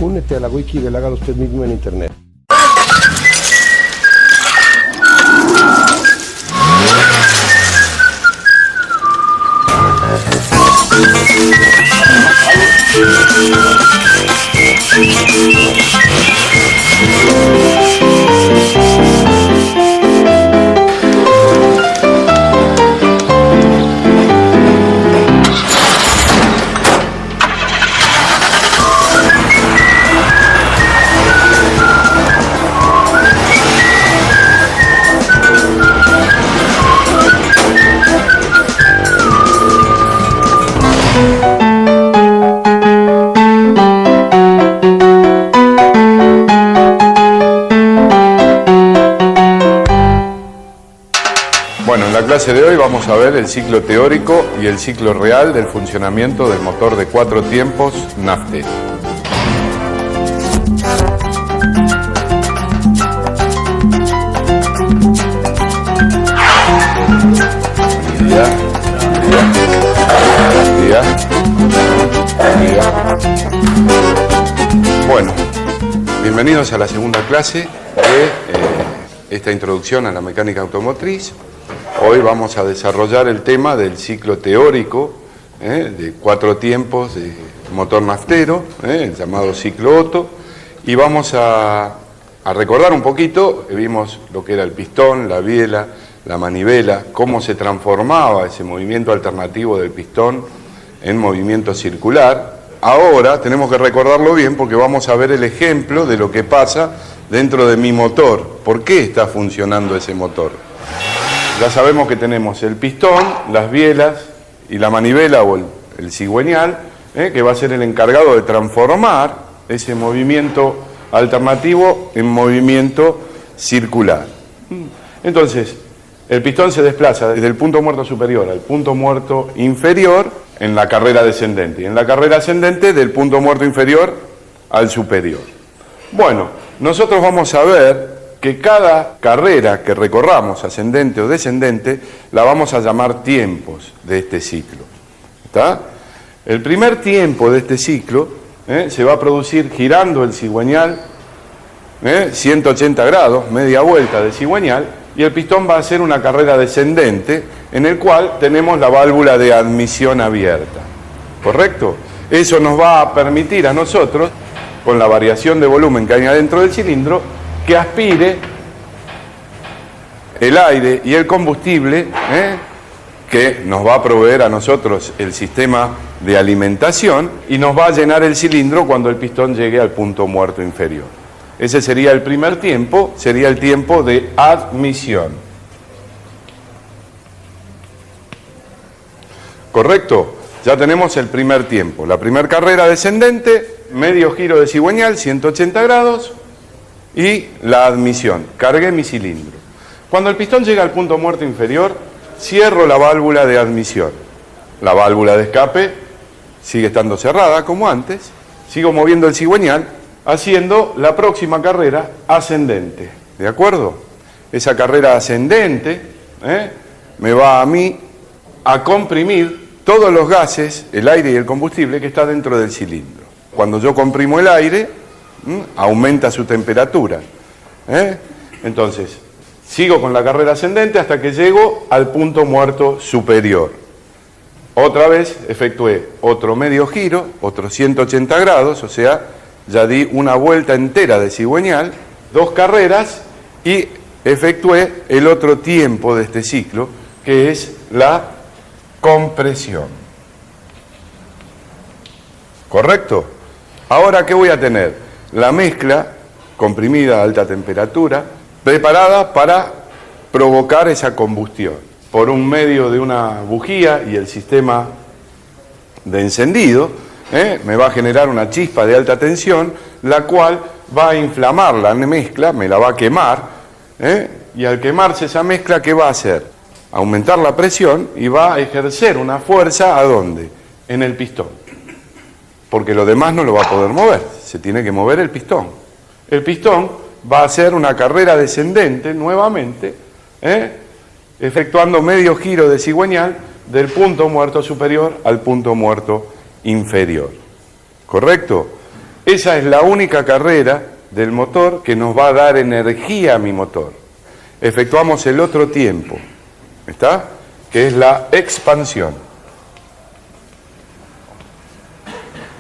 Únete a la wiki del Hágalo Usted Mismo en internet. Bueno, en la clase de hoy vamos a ver el ciclo teórico y el ciclo real del funcionamiento del motor de 4 tiempos naftero. Bueno, bienvenidos a la segunda clase de esta introducción a la mecánica automotriz. Hoy vamos a desarrollar el tema del ciclo teórico de 4 tiempos de motor naftero, el llamado ciclo Otto, y vamos a recordar un poquito. Vimos lo que era el pistón, la biela, la manivela, cómo se transformaba ese movimiento alternativo del pistón en movimiento circular. Ahora tenemos que recordarlo bien porque vamos a ver el ejemplo de lo que pasa dentro de mi motor. ¿Por qué está funcionando ese motor? Ya sabemos que tenemos el pistón, las bielas y la manivela o el cigüeñal, que va a ser el encargado de transformar ese movimiento alternativo en movimiento circular. Entonces, el pistón se desplaza desde el punto muerto superior al punto muerto inferior en la carrera descendente. Y en la carrera ascendente del punto muerto inferior al superior. Bueno, nosotros vamos a ver que cada carrera que recorramos, ascendente o descendente, la vamos a llamar tiempos de este ciclo. ¿Está? El primer tiempo de este ciclo se va a producir girando el cigüeñal 180 grados, media vuelta de cigüeñal, y el pistón va a hacer una carrera descendente en el cual tenemos la válvula de admisión abierta. ¿Correcto? Eso nos va a permitir a nosotros, con la variación de volumen que hay adentro del cilindro, que aspire el aire y el combustible que nos va a proveer a nosotros el sistema de alimentación y nos va a llenar el cilindro cuando el pistón llegue al punto muerto inferior. Ese sería el primer tiempo, sería el tiempo de admisión. ¿Correcto? Ya tenemos el primer tiempo. La primera carrera descendente, medio giro de cigüeñal, 180 grados, y la admisión. Cargué mi cilindro. Cuando el pistón llega al punto muerto inferior, cierro la válvula de admisión. La válvula de escape sigue estando cerrada como antes. Sigo moviendo el cigüeñal, haciendo la próxima carrera ascendente. ¿De acuerdo? Esa carrera ascendente me va a mí a comprimir todos los gases, el aire y el combustible que está dentro del cilindro. Cuando yo comprimo el aire, aumenta su temperatura. Entonces, sigo con la carrera ascendente hasta que llego al punto muerto superior. Otra vez efectué otro medio giro, otros 180 grados, o sea, ya di una vuelta entera de cigüeñal, 2 carreras, y efectué el otro tiempo de este ciclo, que es la compresión. ¿Correcto? Ahora, ¿qué voy a tener? La mezcla comprimida a alta temperatura, preparada para provocar esa combustión. Por un medio de una bujía y el sistema de encendido, me va a generar una chispa de alta tensión, la cual va a inflamar la mezcla, me la va a quemar, y al quemarse esa mezcla, ¿qué va a hacer? Aumentar la presión y va a ejercer una fuerza, ¿a dónde? En el pistón. Porque lo demás no lo va a poder mover, se tiene que mover el pistón. El pistón va a hacer una carrera descendente nuevamente, efectuando medio giro de cigüeñal del punto muerto superior al punto muerto inferior. ¿Correcto? Esa es la única carrera del motor que nos va a dar energía a mi motor. Efectuamos el otro tiempo, ¿está? Que es la expansión.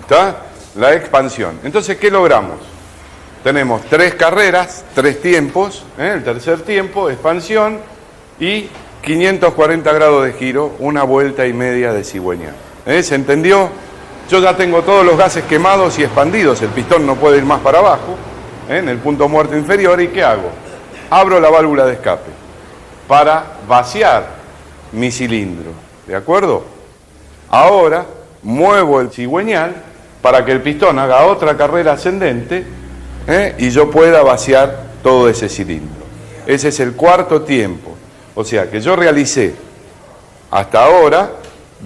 ¿Está? La expansión. Entonces, ¿qué logramos? Tenemos 3 carreras, 3 tiempos, el tercer tiempo, expansión, y 540 grados de giro, 1,5 vueltas de cigüeñal. ¿Se entendió? Yo ya tengo todos los gases quemados y expandidos, el pistón no puede ir más para abajo, en el punto muerto inferior, ¿y qué hago? Abro la válvula de escape para vaciar mi cilindro, ¿de acuerdo? Ahora muevo el cigüeñal para que el pistón haga otra carrera ascendente y yo pueda vaciar todo ese cilindro. Ese es el cuarto tiempo. O sea que yo realicé hasta ahora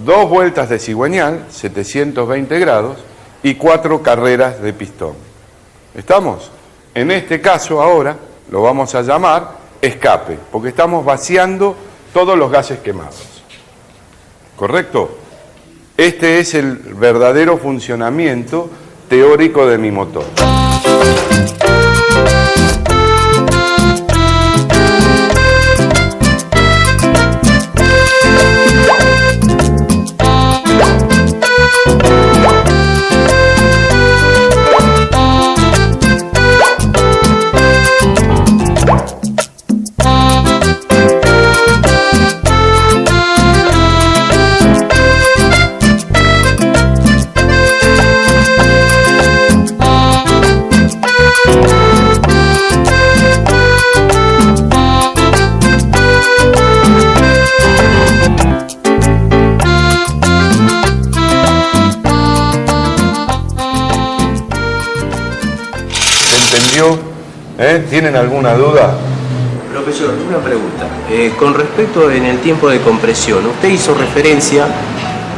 2 vueltas de cigüeñal, 720 grados, y 4 carreras de pistón. ¿Estamos? En este caso ahora lo vamos a llamar escape, porque estamos vaciando todos los gases quemados. ¿Correcto? Este es el verdadero funcionamiento teórico de mi motor. ¿Tienen alguna duda? Profesor, una pregunta. Con respecto en el tiempo de compresión, usted hizo referencia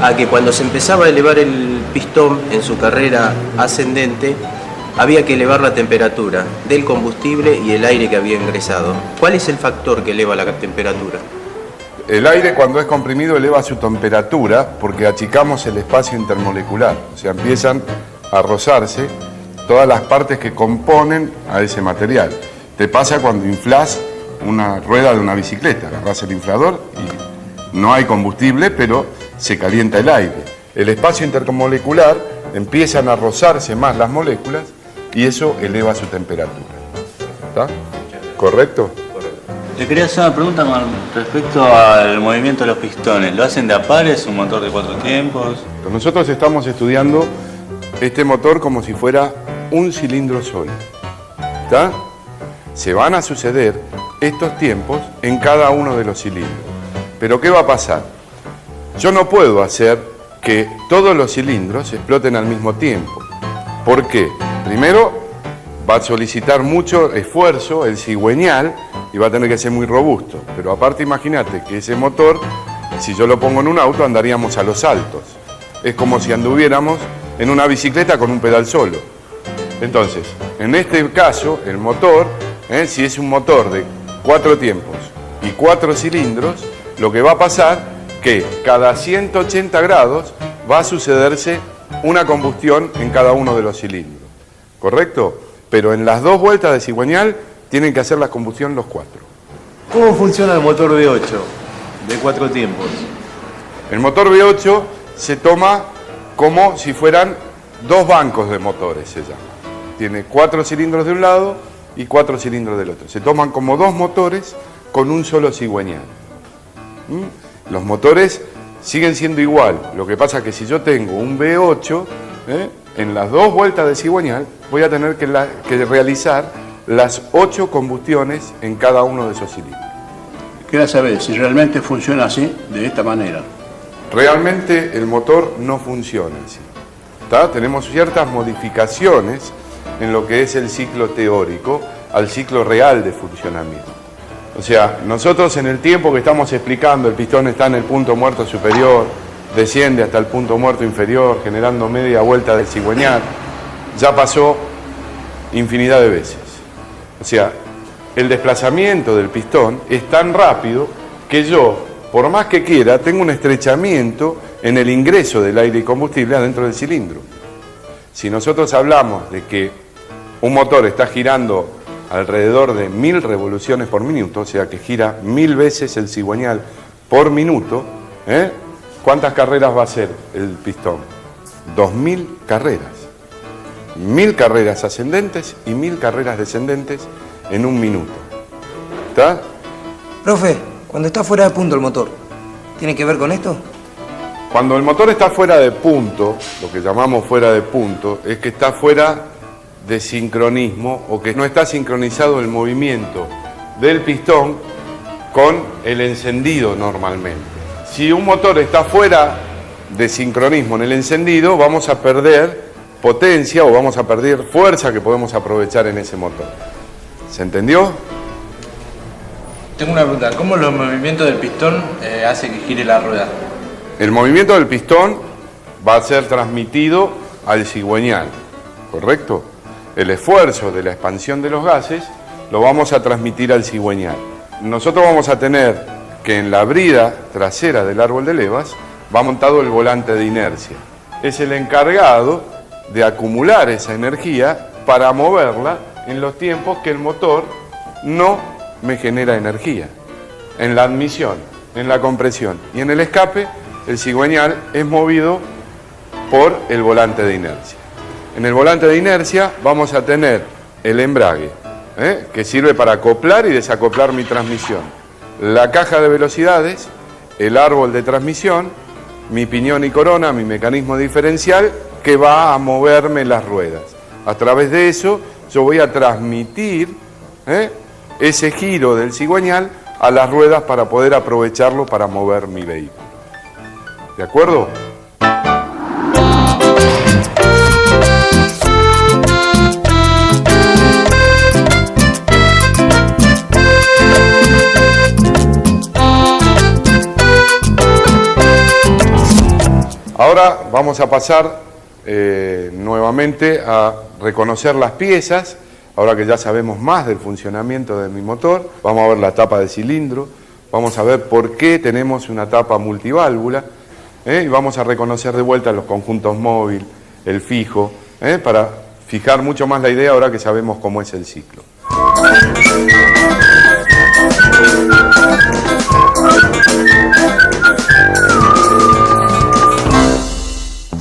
a que cuando se empezaba a elevar el pistón en su carrera ascendente, había que elevar la temperatura del combustible y el aire que había ingresado. ¿Cuál es el factor que eleva la temperatura? El aire, cuando es comprimido, eleva su temperatura porque achicamos el espacio intermolecular. O sea, empiezan a rozarse todas las partes que componen a ese material. Te pasa cuando inflás una rueda de una bicicleta, agarrás el inflador y no hay combustible, pero se calienta el aire. El espacio intermolecular empiezan a rozarse más las moléculas y eso eleva su temperatura. ¿Está? ¿Correcto? Le quería hacer una pregunta con respecto al movimiento de los pistones. ¿Lo hacen de a pares, un motor de 4 tiempos? Nosotros estamos estudiando este motor como si fuera un cilindro solo. ¿Está? Se van a suceder estos tiempos en cada uno de los cilindros. Pero ¿qué va a pasar? Yo no puedo hacer que todos los cilindros exploten al mismo tiempo. ¿Por qué? Primero, va a solicitar mucho esfuerzo el cigüeñal y va a tener que ser muy robusto. Pero aparte, imagínate que ese motor, si yo lo pongo en un auto, andaríamos a los saltos. Es como si anduviéramos en una bicicleta con un pedal solo. Entonces, en este caso, el motor, si es un motor de 4 tiempos y 4 cilindros, lo que va a pasar que cada 180 grados va a sucederse una combustión en cada uno de los cilindros. ¿Correcto? Pero en las 2 vueltas de cigüeñal tienen que hacer la combustión los 4. ¿Cómo funciona el motor V8 de 4 tiempos? El motor V8 se toma como si fueran 2 bancos de motores, se llama. Tiene 4 cilindros de un lado y 4 cilindros del otro. Se toman como 2 motores con un solo cigüeñal. Los motores siguen siendo igual. Lo que pasa es que si yo tengo un V8, en las 2 vueltas de cigüeñal voy a tener que realizar las 8 combustiones en cada uno de esos cilindros. Quería saber si realmente funciona así, de esta manera. Realmente el motor no funciona así. ¿Está? Tenemos ciertas modificaciones en lo que es el ciclo teórico al ciclo real de funcionamiento. O sea, nosotros en el tiempo que estamos explicando, el pistón está en el punto muerto superior, desciende hasta el punto muerto inferior, generando media vuelta del cigüeñal, ya pasó infinidad de veces. O sea, el desplazamiento del pistón es tan rápido que yo, por más que quiera, tengo un estrechamiento en el ingreso del aire y combustible adentro del cilindro. Si nosotros hablamos de que un motor está girando alrededor de 1000 revoluciones por minuto, o sea que gira 1000 veces el cigüeñal por minuto, ¿cuántas carreras va a hacer el pistón? 2000 carreras. 1000 carreras ascendentes y 1000 carreras descendentes en un minuto. ¿Está? Profe, cuando está fuera de punto el motor, ¿tiene que ver con esto? Cuando el motor está fuera de punto, lo que llamamos fuera de punto, es que está fuera de sincronismo o que no está sincronizado el movimiento del pistón con el encendido normalmente. Si un motor está fuera de sincronismo en el encendido, vamos a perder potencia o vamos a perder fuerza que podemos aprovechar en ese motor. ¿Se entendió? Tengo una pregunta. ¿Cómo los movimientos del pistón hace que gire la rueda? El movimiento del pistón va a ser transmitido al cigüeñal, ¿correcto? El esfuerzo de la expansión de los gases lo vamos a transmitir al cigüeñal. Nosotros vamos a tener que en la brida trasera del árbol de levas va montado el volante de inercia. Es el encargado de acumular esa energía para moverla en los tiempos que el motor no me genera energía. En la admisión, en la compresión y en el escape, el cigüeñal es movido por el volante de inercia. En el volante de inercia vamos a tener el embrague, que sirve para acoplar y desacoplar mi transmisión. La caja de velocidades, el árbol de transmisión, mi piñón y corona, mi mecanismo diferencial, que va a moverme las ruedas. A través de eso yo voy a transmitir ese giro del cigüeñal a las ruedas para poder aprovecharlo para mover mi vehículo. ¿De acuerdo? Ahora vamos a pasar nuevamente a reconocer las piezas. Ahora que ya sabemos más del funcionamiento de mi motor, vamos a ver la tapa de cilindro, vamos a ver por qué tenemos una tapa multiválvula, y vamos a reconocer de vuelta los conjuntos móvil, el fijo, para fijar mucho más la idea ahora que sabemos cómo es el ciclo.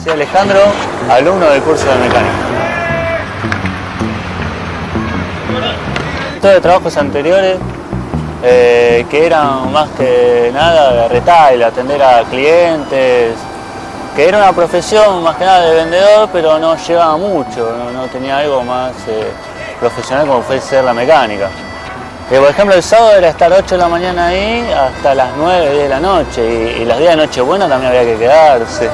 Soy Alejandro, alumno del curso de mecánica. De trabajos anteriores que eran más que nada de retail, atender a clientes, que era una profesión más que nada de vendedor, pero no llevaba mucho, no tenía algo más profesional como fue ser la mecánica. Por ejemplo, el sábado era estar 8 de la mañana ahí hasta las 9, 10 de la noche, y los días de Nochebuena también había que quedarse.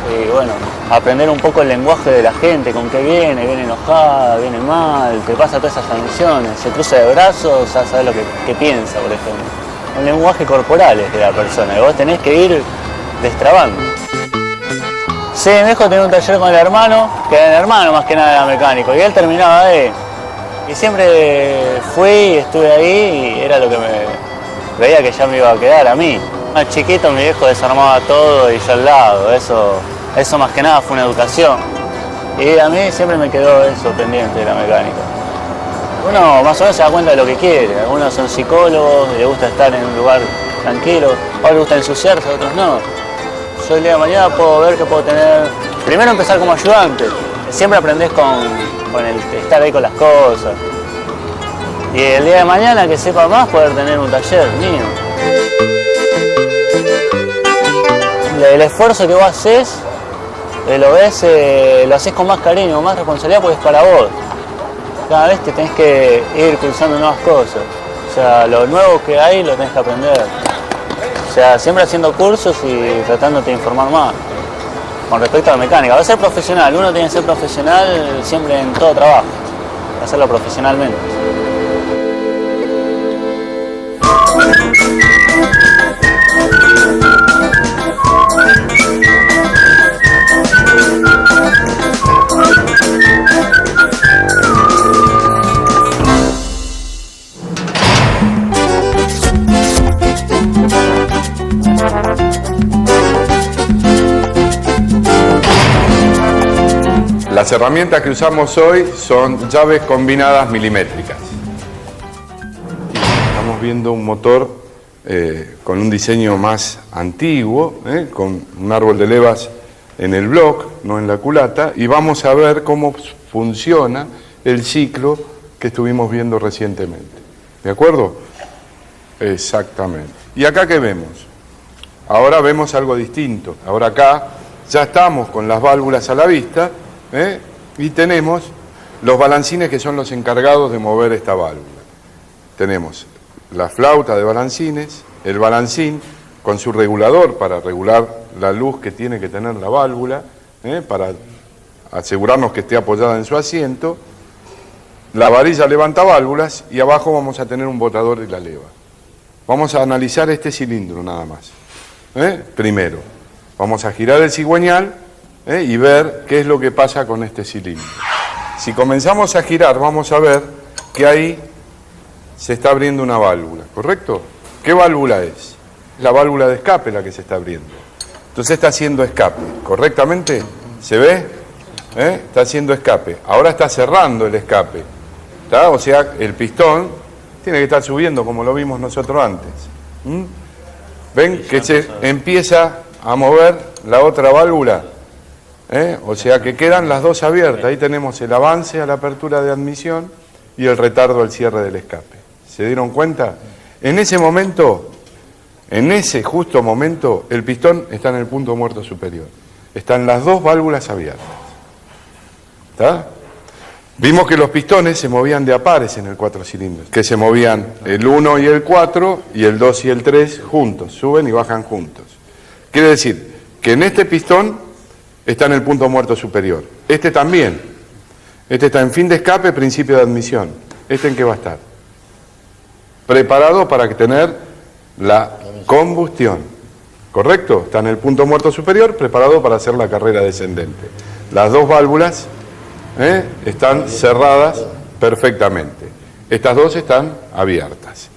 Y bueno, aprender un poco el lenguaje de la gente, con qué viene enojada, viene mal, te pasa todas esas emociones, se cruza de brazos, ya sabes lo que piensa, por ejemplo. Un lenguaje corporal es de la persona, y vos tenés que ir destrabando. Sí, me dejó tener un taller con el hermano, que el hermano más que nada era mecánico, y él terminaba ahí. Y siempre fui y estuve ahí, y era lo que me veía que ya me iba a quedar a mí. Más chiquito mi viejo desarmaba todo y yo al lado, eso más que nada fue una educación. Y a mí siempre me quedó eso pendiente de la mecánica. Uno más o menos se da cuenta de lo que quiere. Algunos son psicólogos y les gusta estar en un lugar tranquilo, a otros les gusta ensuciarse, a otros no. Yo el día de mañana puedo ver que puedo tener... Primero empezar como ayudante. Siempre aprendés con el estar ahí con las cosas. Y el día de mañana que sepa más poder tener un taller mío. El esfuerzo que vos haces, lo haces con más cariño, con más responsabilidad porque es para vos. Cada vez te tenés que ir cruzando nuevas cosas. O sea, lo nuevo que hay lo tenés que aprender. O sea, siempre haciendo cursos y tratándote de informar más. Con respecto a la mecánica, va a ser profesional. Uno tiene que ser profesional siempre en todo trabajo. Hacerlo profesionalmente. Las herramientas que usamos hoy son llaves combinadas milimétricas. Estamos viendo un motor con un diseño más antiguo, con un árbol de levas en el block, no en la culata, y vamos a ver cómo funciona el ciclo que estuvimos viendo recientemente. ¿De acuerdo? Exactamente. ¿Y acá qué vemos? Ahora vemos algo distinto. Ahora acá ya estamos con las válvulas a la vista, y tenemos los balancines que son los encargados de mover esta válvula. Tenemos la flauta de balancines, el balancín con su regulador para regular la luz que tiene que tener la válvula, para asegurarnos que esté apoyada en su asiento, la varilla levanta válvulas y abajo vamos a tener un botador y la leva. Vamos a analizar este cilindro nada más. Primero, vamos a girar el cigüeñal y ver qué es lo que pasa con este cilindro. Si comenzamos a girar, vamos a ver que ahí se está abriendo una válvula, ¿correcto? ¿Qué válvula es? La válvula de escape la que se está abriendo. Entonces está haciendo escape, ¿correctamente? ¿Se ve? Está haciendo escape. Ahora está cerrando el escape. ¿Está? O sea, el pistón tiene que estar subiendo como lo vimos nosotros antes. ¿Ven que se empieza a mover la otra válvula? O sea que quedan las dos abiertas. Ahí tenemos el avance a la apertura de admisión y el retardo al cierre del escape. ¿Se dieron cuenta? En ese momento, en ese justo momento, el pistón está en el punto muerto superior. Están las dos válvulas abiertas. ¿Está? Vimos que los pistones se movían de a pares en el 4 cilindros, que se movían el 1 y el 4 y el 2 y el 3 juntos, suben y bajan juntos. Quiere decir que en este pistón está en el punto muerto superior. Este también. Este está en fin de escape, principio de admisión. ¿Este en qué va a estar? Preparado para tener la combustión. ¿Correcto? Está en el punto muerto superior, preparado para hacer la carrera descendente. Las dos válvulas están cerradas perfectamente. Estas dos están abiertas.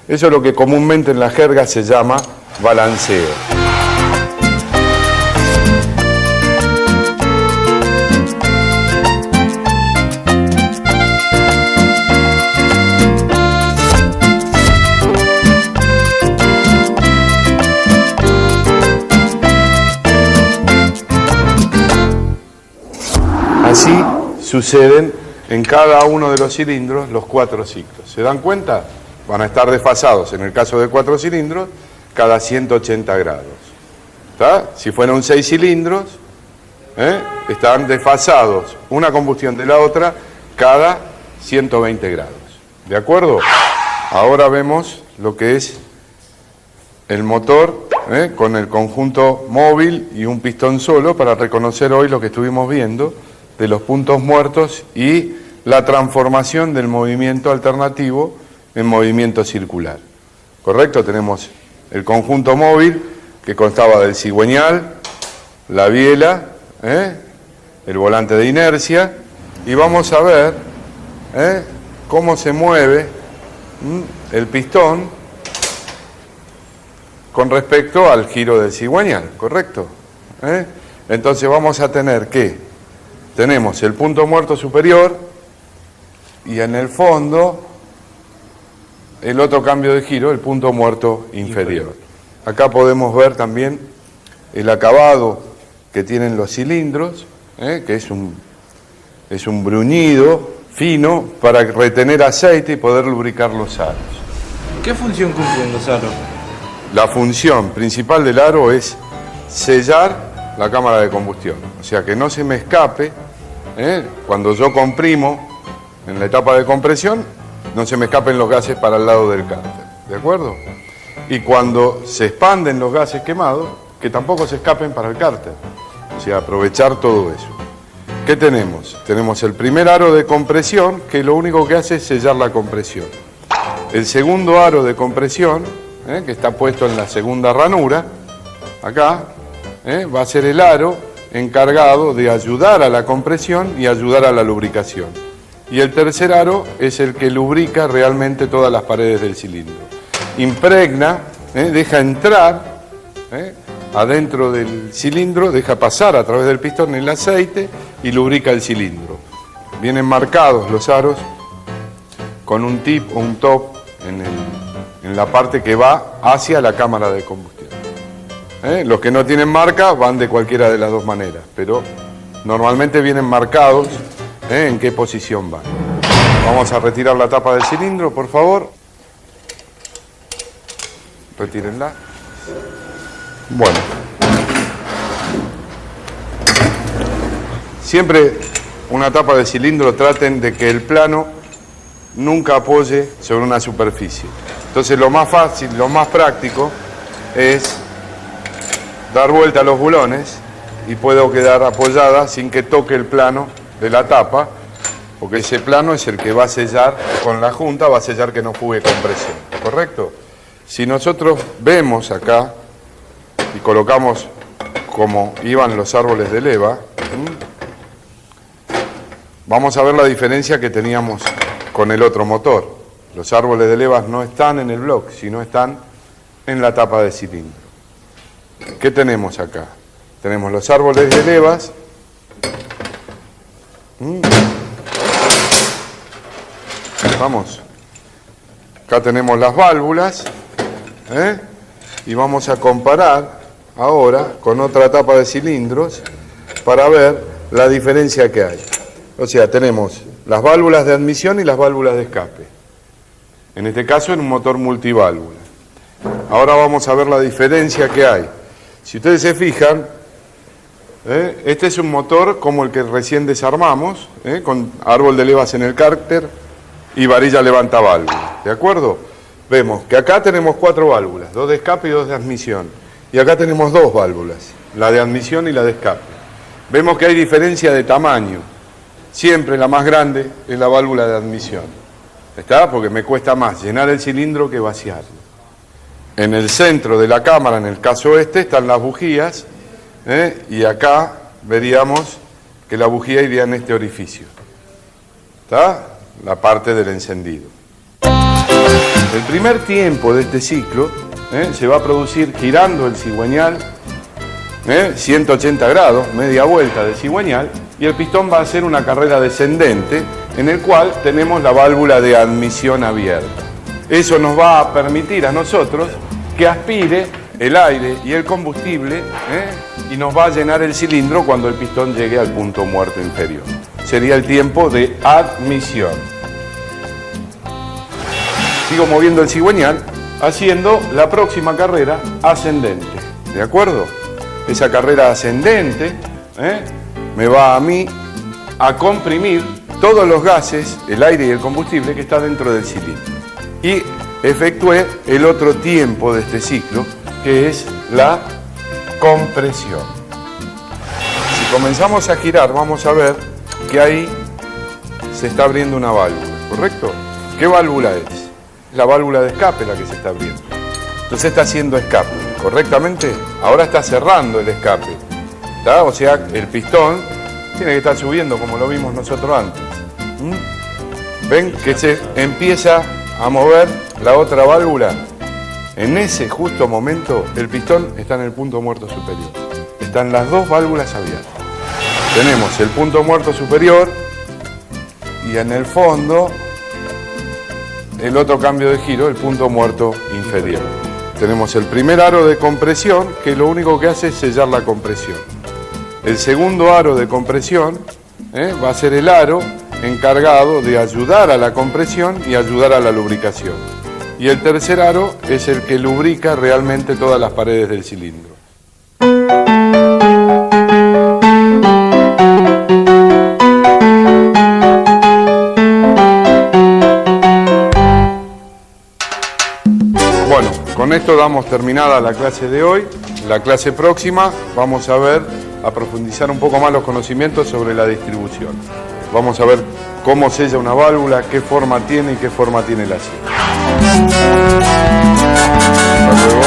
Eso es lo que comúnmente en la jerga se llama balanceo. Así suceden en cada uno de los cilindros los 4 ciclos. ¿Se dan cuenta? Van a estar desfasados, en el caso de 4 cilindros, cada 180 grados. ¿Está? Si fueron 6 cilindros, están desfasados una combustión de la otra cada 120 grados. ¿De acuerdo? Ahora vemos lo que es el motor con el conjunto móvil y un pistón solo para reconocer hoy lo que estuvimos viendo de los puntos muertos y la transformación del movimiento alternativo en movimiento circular. ¿Correcto? Tenemos el conjunto móvil que constaba del cigüeñal, la biela, el volante de inercia, y vamos a ver cómo se mueve el pistón con respecto al giro del cigüeñal, ¿correcto? Entonces vamos a tener que tenemos el punto muerto superior y en el fondo el otro cambio de giro, el punto muerto inferior. Acá podemos ver también el acabado que tienen los cilindros, que es un bruñido fino para retener aceite y poder lubricar los aros. ¿Qué función cumplen los aros? La función principal del aro es sellar la cámara de combustión, o sea que no se me escape. Cuando yo comprimo en la etapa de compresión, no se me escapen los gases para el lado del cárter, ¿de acuerdo? Y cuando se expanden los gases quemados, que tampoco se escapen para el cárter, o sea, aprovechar todo eso. ¿Qué tenemos? Tenemos el primer aro de compresión, que lo único que hace es sellar la compresión. El segundo aro de compresión, que está puesto en la segunda ranura, acá, va a ser el aro encargado de ayudar a la compresión y ayudar a la lubricación. Y el tercer aro es el que lubrica realmente todas las paredes del cilindro. Impregna, deja entrar adentro del cilindro, deja pasar a través del pistón el aceite y lubrica el cilindro. Vienen marcados los aros con un tip o un top en la parte que va hacia la cámara de combustión. Los que no tienen marca van de cualquiera de las dos maneras, pero normalmente vienen marcados en qué posición van. Vamos a retirar la tapa del cilindro, por favor. Retírenla. Bueno. Siempre una tapa de cilindro traten de que el plano nunca apoye sobre una superficie. Entonces lo más fácil, lo más práctico es dar vuelta a los bulones y puedo quedar apoyada sin que toque el plano de la tapa, porque ese plano es el que va a sellar con la junta, va a sellar que no fugue compresión, ¿correcto? Si nosotros vemos acá y colocamos como iban los árboles de leva, vamos a ver la diferencia que teníamos con el otro motor. Los árboles de levas no están en el bloque, sino están en la tapa de cilindro. ¿Qué tenemos acá? Tenemos los árboles de levas. Vamos. Acá tenemos las válvulas. Y vamos a comparar ahora con otra tapa de cilindros para ver la diferencia que hay. O sea, tenemos las válvulas de admisión y las válvulas de escape. En este caso en un motor multiválvula. Ahora vamos a ver la diferencia que hay. Si ustedes se fijan, este es un motor como el que recién desarmamos, con árbol de levas en el cárter y varilla levanta válvula. ¿De acuerdo? Vemos que acá tenemos 4 válvulas, 2 de escape y 2 de admisión. Y acá tenemos 2 válvulas, la de admisión y la de escape. Vemos que hay diferencia de tamaño. Siempre la más grande es la válvula de admisión. ¿Está? Porque me cuesta más llenar el cilindro que vaciarlo. En el centro de la cámara, en el caso este, están las bujías, y acá veríamos que la bujía iría en este orificio. ¿Está? La parte del encendido. El primer tiempo de este ciclo se va a producir girando el cigüeñal 180 grados, media vuelta de cigüeñal, y el pistón va a hacer una carrera descendente en el cual tenemos la válvula de admisión abierta. Eso nos va a permitir a nosotros que aspire el aire y el combustible y nos va a llenar el cilindro cuando el pistón llegue al punto muerto inferior. Sería el tiempo de admisión. Sigo moviendo el cigüeñal haciendo la próxima carrera ascendente. ¿De acuerdo? Esa carrera ascendente me va a mí a comprimir todos los gases, el aire y el combustible que está dentro del cilindro. Y efectué el otro tiempo de este ciclo, que es la compresión. Si comenzamos a girar, vamos a ver que ahí se está abriendo una válvula, ¿correcto? ¿Qué válvula es? La válvula de escape la que se está abriendo. Entonces está haciendo escape, ¿correctamente? Ahora está cerrando el escape, ¿está? O sea, el pistón tiene que estar subiendo como lo vimos nosotros antes. ¿Ven que se empieza a mover la otra válvula? En ese justo momento el pistón está en el punto muerto superior. Están las dos válvulas abiertas. Tenemos el punto muerto superior y en el fondo el otro cambio de giro, el punto muerto inferior. Tenemos el primer aro de compresión, que lo único que hace es sellar la compresión. El segundo aro de compresión va a ser el aro encargado de ayudar a la compresión y ayudar a la lubricación. Y el tercer aro es el que lubrica realmente todas las paredes del cilindro. Bueno, con esto damos terminada la clase de hoy. La clase próxima vamos a profundizar un poco más los conocimientos sobre la distribución. Vamos a ver cómo sella una válvula, qué forma tiene y qué forma tiene la silla. Hasta luego.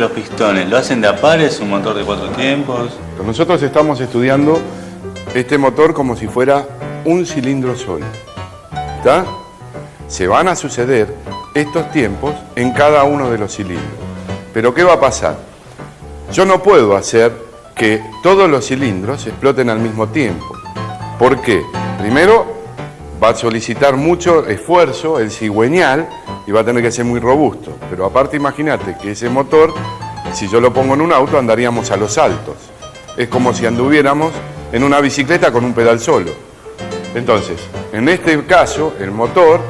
los pistones, ¿lo hacen de a pares, un motor de 4 tiempos? Nosotros estamos estudiando este motor como si fuera un cilindro solo. ¿Está? Se van a suceder estos tiempos en cada uno de los cilindros. Pero ¿qué va a pasar? Yo no puedo hacer que todos los cilindros exploten al mismo tiempo. ¿Por qué? Primero, va a solicitar mucho esfuerzo el cigüeñal y va a tener que ser muy robusto. Pero aparte, imagínate que ese motor, si yo lo pongo en un auto, andaríamos a los saltos. Es como si anduviéramos en una bicicleta con un pedal solo. Entonces, en este caso, el motor,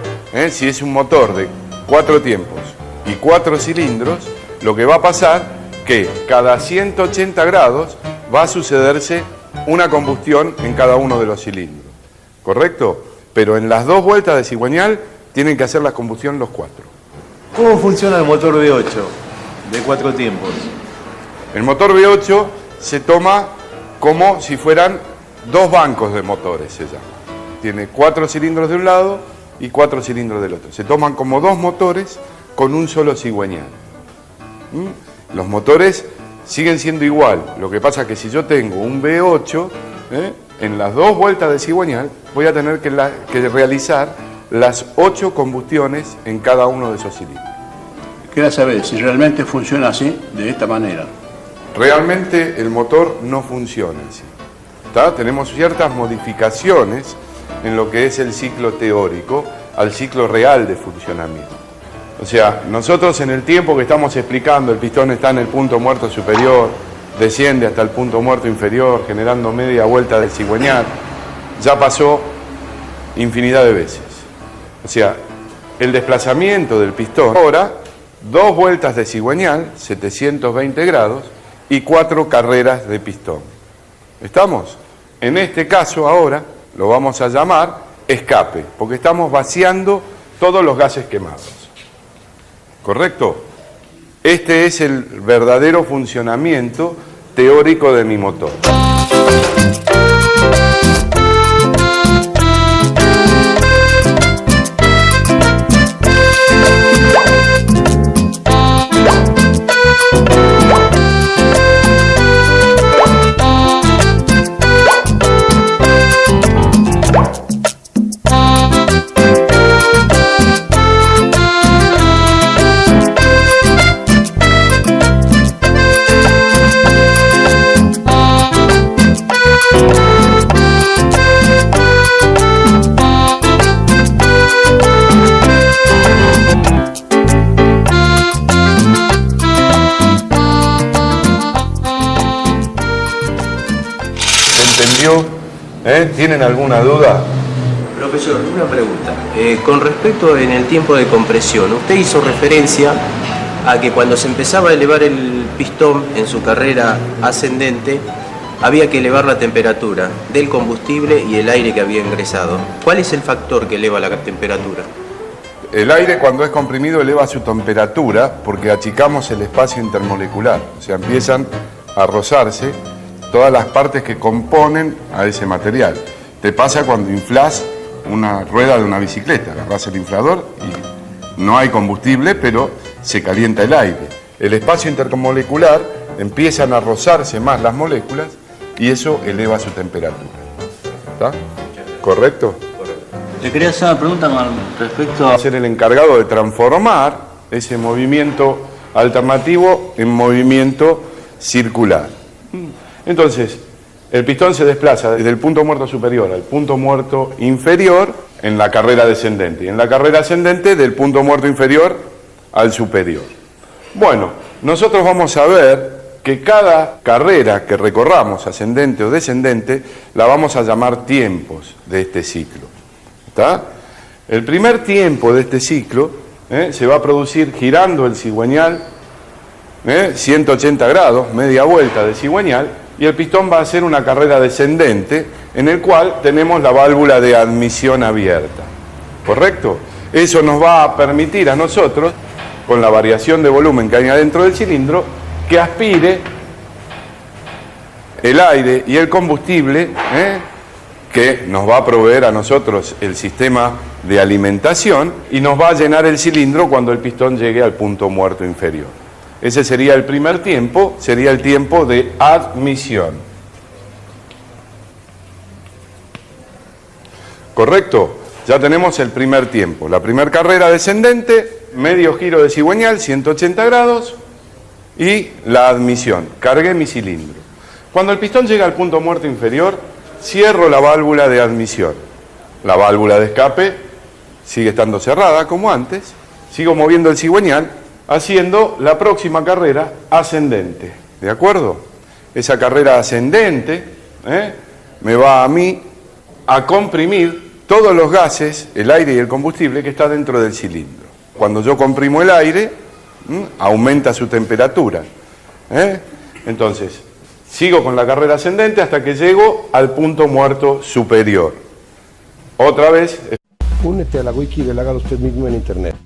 si es un motor de 4 tiempos y 4 cilindros, lo que va a pasar que cada 180 grados va a sucederse una combustión en cada uno de los cilindros. ¿Correcto? Pero en las 2 vueltas de cigüeñal tienen que hacer la combustión los 4. ¿Cómo funciona el motor V8 de 4 tiempos? El motor V8 se toma como si fueran 2 bancos de motores, se llama. Tiene 4 cilindros de un lado y 4 cilindros del otro. Se toman como 2 motores con un solo cigüeñal. Los motores siguen siendo igual. Lo que pasa es que si yo tengo un V8, en las 2 vueltas de cigüeñal voy a tener que realizar las 8 combustiones en cada uno de esos cilindros. Quería saber si realmente funciona así, de esta manera. Realmente el motor no funciona así. ¿Está? Tenemos ciertas modificaciones en lo que es el ciclo teórico al ciclo real de funcionamiento. O sea, nosotros en el tiempo que estamos explicando, el pistón está en el punto muerto superior, desciende hasta el punto muerto inferior, generando media vuelta del cigüeñal, ya pasó infinidad de veces. O sea, el desplazamiento del pistón, ahora, 2 vueltas de cigüeñal, 720 grados, y 4 carreras de pistón. ¿Estamos? En este caso ahora lo vamos a llamar escape, porque estamos vaciando todos los gases quemados. ¿Correcto? Este es el verdadero funcionamiento teórico de mi motor. ¿Tienen alguna duda? Profesor, una pregunta. Con respecto en el tiempo de compresión, usted hizo referencia a que cuando se empezaba a elevar el pistón en su carrera ascendente, había que elevar la temperatura del combustible y el aire que había ingresado. ¿Cuál es el factor que eleva la temperatura? El aire, cuando es comprimido, eleva su temperatura porque achicamos el espacio intermolecular. O sea, empiezan a rozarse todas las partes que componen a ese material. Te pasa cuando inflás una rueda de una bicicleta, agarrás el inflador y no hay combustible, pero se calienta el aire. El espacio intermolecular empiezan a rozarse más las moléculas y eso eleva su temperatura. ¿Está? ¿Correcto? Correcto. Le quería hacer una pregunta con respecto a... Ser el encargado de transformar ese movimiento alternativo en movimiento circular. Entonces, el pistón se desplaza desde el punto muerto superior al punto muerto inferior en la carrera descendente. Y en la carrera ascendente del punto muerto inferior al superior. Bueno, nosotros vamos a ver que cada carrera que recorramos, ascendente o descendente, la vamos a llamar tiempos de este ciclo. ¿Está? El primer tiempo de este ciclo se va a producir girando el cigüeñal 180 grados, media vuelta de cigüeñal, y el pistón va a hacer una carrera descendente en el cual tenemos la válvula de admisión abierta. ¿Correcto? Eso nos va a permitir a nosotros, con la variación de volumen que hay adentro del cilindro, que aspire el aire y el combustible que nos va a proveer a nosotros el sistema de alimentación y nos va a llenar el cilindro cuando el pistón llegue al punto muerto inferior. Ese sería el primer tiempo, sería el tiempo de admisión. ¿Correcto? Ya tenemos el primer tiempo. La primera carrera descendente, medio giro de cigüeñal, 180 grados, y la admisión. Cargué mi cilindro. Cuando el pistón llega al punto muerto inferior, cierro la válvula de admisión. La válvula de escape sigue estando cerrada como antes. Sigo moviendo el cigüeñal, haciendo la próxima carrera ascendente. ¿De acuerdo? Esa carrera ascendente me va a mí a comprimir todos los gases, el aire y el combustible que está dentro del cilindro. Cuando yo comprimo el aire, aumenta su temperatura. Entonces, sigo con la carrera ascendente hasta que llego al punto muerto superior. Otra vez. Únete a la wiki del Hágalo Usted Mismo en Internet.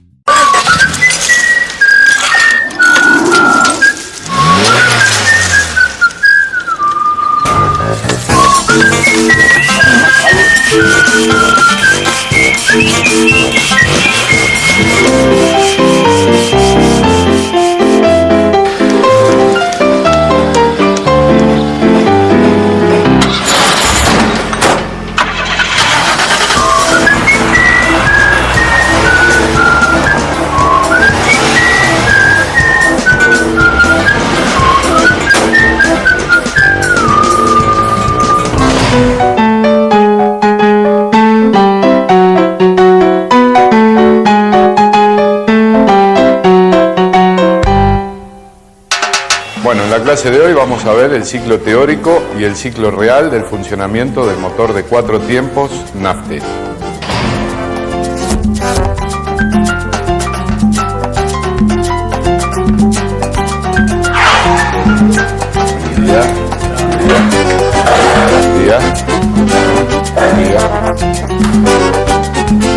Bueno, en la clase de hoy vamos a ver el ciclo teórico y el ciclo real del funcionamiento del motor de 4 tiempos naftero.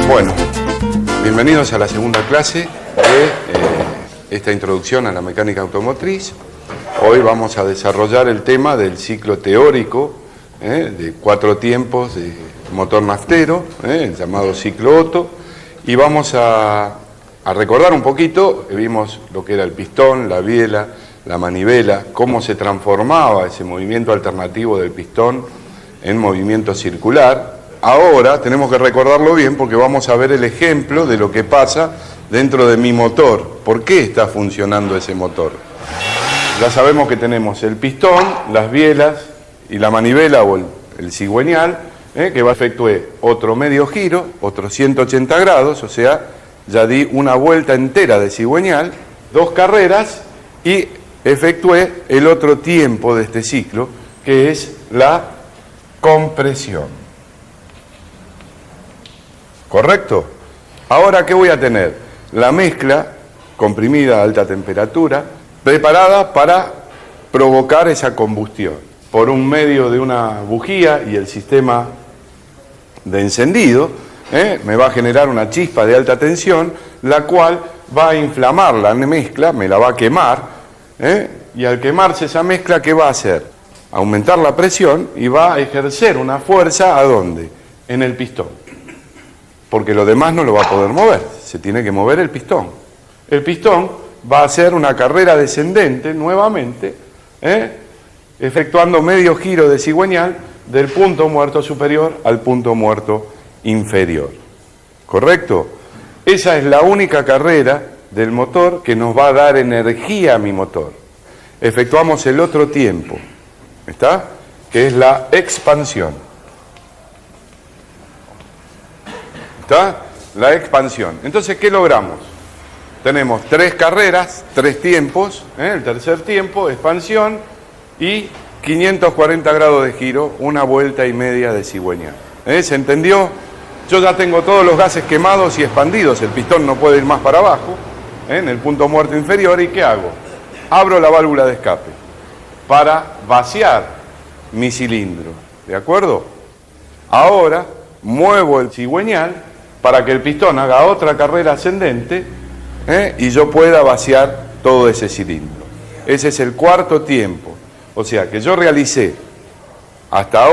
Bueno, bienvenidos a la segunda clase de esta introducción a la mecánica automotriz. Hoy vamos a desarrollar el tema del ciclo teórico de 4 tiempos de motor naftero, el llamado ciclo Otto, y vamos a recordar un poquito. Vimos lo que era el pistón, la biela, la manivela, cómo se transformaba ese movimiento alternativo del pistón en movimiento circular. Ahora tenemos que recordarlo bien porque vamos a ver el ejemplo de lo que pasa dentro de mi motor. ¿Por qué está funcionando ese motor? Ya sabemos que tenemos el pistón, las bielas y la manivela o el cigüeñal, que va a efectuar otro medio giro, otros 180 grados, o sea, ya di una vuelta entera de cigüeñal, 2 carreras y efectué el otro tiempo de este ciclo, que es la compresión. ¿Correcto? Ahora, ¿qué voy a tener? La mezcla comprimida a alta temperatura, preparada para provocar esa combustión por un medio de una bujía y el sistema de encendido. Me va a generar una chispa de alta tensión, la cual va a inflamar la mezcla, me la va a quemar, y al quemarse esa mezcla, ¿qué va a hacer? Aumentar la presión y va a ejercer una fuerza, ¿a dónde? En el pistón, porque lo demás no lo va a poder mover, se tiene que mover el pistón. El pistón va a hacer una carrera descendente nuevamente, efectuando medio giro de cigüeñal del punto muerto superior al punto muerto inferior. ¿Correcto? Esa es la única carrera del motor que nos va a dar energía a mi motor. Efectuamos el otro tiempo, ¿está? Que es la expansión. ¿Está? La expansión. Entonces, ¿qué logramos? Tenemos 3 carreras, 3 tiempos, el tercer tiempo, expansión, y 540 grados de giro, una vuelta y media de cigüeñal. ¿Se entendió? Yo ya tengo todos los gases quemados y expandidos, el pistón no puede ir más para abajo, en el punto muerto inferior, ¿y qué hago? Abro la válvula de escape para vaciar mi cilindro, ¿de acuerdo? Ahora muevo el cigüeñal para que el pistón haga otra carrera ascendente, y yo pueda vaciar todo ese cilindro. Ese es el cuarto tiempo. O sea que yo realicé hasta ahora